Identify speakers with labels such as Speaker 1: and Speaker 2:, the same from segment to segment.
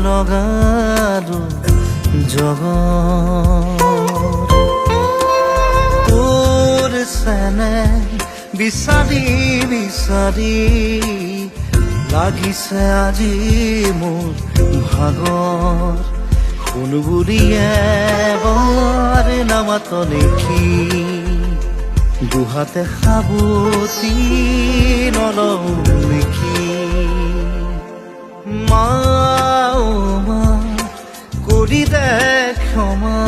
Speaker 1: লগা জগত তোৰ চেনেহ বিচাৰি বিচাৰি লাগিছে আজি মোৰ ভাগৰ শুনবুলিয়ে বৰ নামাত নেকি দুহাতে সাবতি নলওঁ নেকি মা কৰি দে ক্ষমা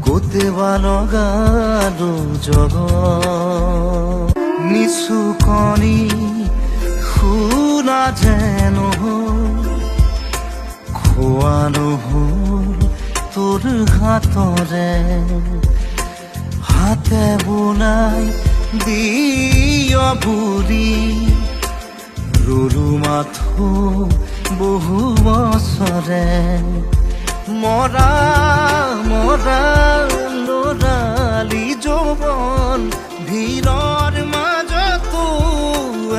Speaker 1: গোটেবা লগালো জগত নিচুকনি শুনা যেন খোৱা নহল তোৰ হাতৰে হাতে বোলাই দিয় বুঢ়ী ৰুলো মাথো বহু বছৰে মৰা মৰা লৰালি যৌৱন ভিৰৰ মাজতো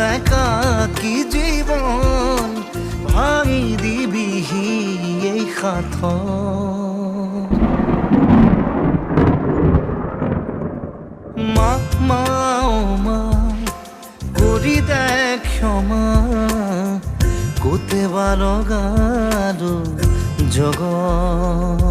Speaker 1: একাকী জীৱন ভাঙি দিবিহি এই সাথ মা মা মা কৰি দে ক্ষমা গোটেবা লগালো জগত